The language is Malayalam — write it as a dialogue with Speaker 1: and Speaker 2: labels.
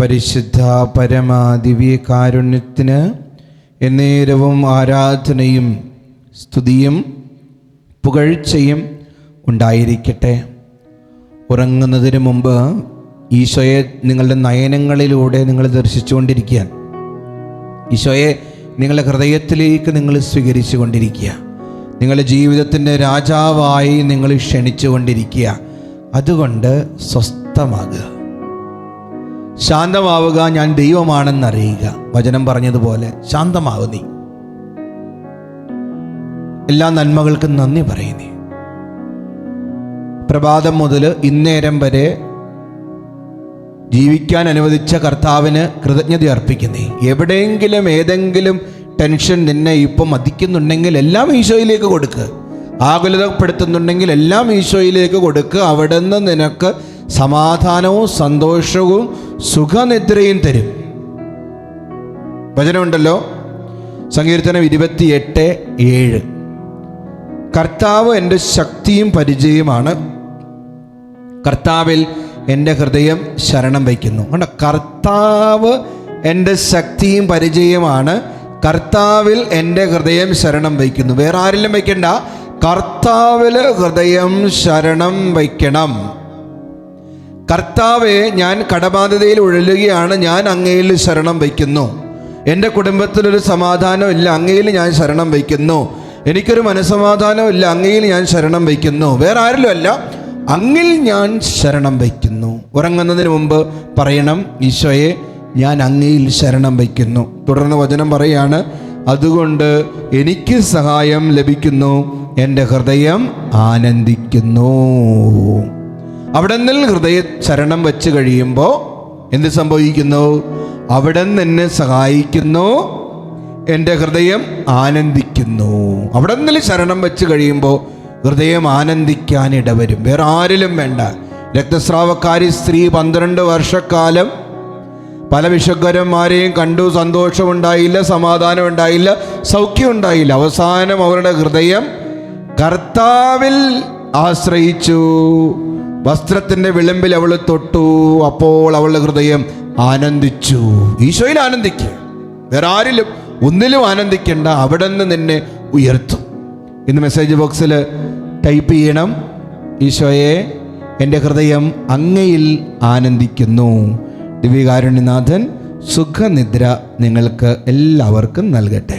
Speaker 1: പരിശുദ്ധ പരമാ ദിവ്യകാരുണ്യത്തിന് എന്നേരവും ആരാധനയും സ്തുതിയും പുകഴ്ചയും ഉണ്ടായിരിക്കട്ടെ. ഉറങ്ങുന്നതിന് മുമ്പ് ഈശോയെ നിങ്ങളുടെ നയനങ്ങളിലൂടെ നിങ്ങൾ ദർശിച്ചുകൊണ്ടിരിക്കുക. ഈശോയെ നിങ്ങളുടെ ഹൃദയത്തിലേക്ക് നിങ്ങൾ സ്വീകരിച്ചു കൊണ്ടിരിക്കുക. നിങ്ങളുടെ ജീവിതത്തിൻ്റെ രാജാവായി നിങ്ങൾ ക്ഷണിച്ചു കൊണ്ടിരിക്കുക. അതുകൊണ്ട് സ്വസ്ഥമാകുക, ശാന്തമാവുക. ഞാൻ ദൈവമാണെന്നറിയുക. വചനം പറഞ്ഞതുപോലെ ശാന്തമാവുക. നീ എല്ലാ നന്മകൾക്കും നന്ദി പറയുന്നേ. പ്രഭാതം മുതൽ ഇന്നേരം വരെ ജീവിക്കാൻ അനുവദിച്ച കർത്താവിന് കൃതജ്ഞത അർപ്പിക്കുന്നേ. എവിടെയെങ്കിലും ഏതെങ്കിലും ടെൻഷൻ നിന്നെ ഇപ്പം മതിക്കുന്നുണ്ടെങ്കിൽ എല്ലാം ഈശോയിലേക്ക് കൊടുക്കുക. ആകുലതപ്പെടുത്തുന്നുണ്ടെങ്കിൽ എല്ലാം ഈശോയിലേക്ക് കൊടുക്കുക. അവിടെ നിന്ന് നിനക്ക് സമാധാനവും സന്തോഷവും സുഖനിദ്രയും തരും. വചനമുണ്ടല്ലോ, സങ്കീർത്തനം 28:7. കർത്താവ് എൻ്റെ ശക്തിയും പരിചയമാണ്, കർത്താവിൽ എൻ്റെ ഹൃദയം ശരണം വയ്ക്കുന്നു. കണ്ടോ, കർത്താവ് എൻ്റെ ശക്തിയും പരിചയമാണ്, കർത്താവിൽ എൻ്റെ ഹൃദയം ശരണം വയ്ക്കുന്നു. വേറെ ആരിലും വയ്ക്കണ്ട, കർത്താവിൽ ഹൃദയം ശരണം വയ്ക്കണം. കർത്താവെ, ഞാൻ കടബാധ്യതയിൽ ഉഴലുകയാണ്, ഞാൻ അങ്ങയിൽ ശരണം വയ്ക്കുന്നു. എൻ്റെ കുടുംബത്തിലൊരു സമാധാനം ഇല്ല, അങ്ങയിൽ ഞാൻ ശരണം വയ്ക്കുന്നു. എനിക്കൊരു മനസ്സമാധാനം ഇല്ല, അങ്ങയിൽ ഞാൻ ശരണം വയ്ക്കുന്നു. വേറെ ആരിലും അല്ല, അങ്ങിൽ ഞാൻ ശരണം വയ്ക്കുന്നു. ഉറങ്ങുന്നതിന് മുമ്പ് പറയണം, ഈശോയെ ഞാൻ അങ്ങയിൽ ശരണം വയ്ക്കുന്നു. തുടർന്ന് വചനം പറയാണ്, അതുകൊണ്ട് എനിക്ക് സഹായം ലഭിക്കുന്നു, എൻ്റെ ഹൃദയം ആനന്ദിക്കുന്നു. അവിടെ നിന്ന് ഹൃദയ ശരണം വെച്ച് കഴിയുമ്പോൾ എന്ത് സംഭവിക്കുന്നു? അവിടെ നിന്ന് എന്നെ സഹായിക്കുന്നു, എൻ്റെ ഹൃദയം ആനന്ദിക്കുന്നു. അവിടെ നിന്ന് ശരണം വെച്ച് കഴിയുമ്പോൾ ഹൃദയം ആനന്ദിക്കാൻ ഇടവരും. വേറെ ആരിലും വേണ്ട. രക്തസ്രാവക്കാരി സ്ത്രീ 12 വർഷക്കാലം പല വിശുദ്ധന്മാരെയും കണ്ടു, സന്തോഷമുണ്ടായില്ല, സമാധാനം ഉണ്ടായില്ല, സൗഖ്യം ഉണ്ടായില്ല. അവസാനം അവരുടെ ഹൃദയം കർത്താവിൽ ആശ്രയിച്ചു. വസ്ത്രത്തിൻ്റെ വിളിമ്പിൽ അവൾ തൊട്ടു, അപ്പോൾ അവളുടെ ഹൃദയം ആനന്ദിച്ചു. ഈശോയിൽ ആനന്ദിക്കുക. വേറെ ആരിലും ഒന്നിലും ആനന്ദിക്കേണ്ട. അവിടെ നിന്ന് നിന്നെ ഉയർത്തും. ഇന്ന് മെസ്സേജ് ബോക്സിൽ ടൈപ്പ് ചെയ്യണം, ഈശോയെ എൻ്റെ ഹൃദയം അങ്ങയിൽ ആനന്ദിക്കുന്നു. ദിവ്യകാരുണ്യനാഥൻ സുഖനിദ്ര നിങ്ങൾക്ക് എല്ലാവർക്കും നൽകട്ടെ.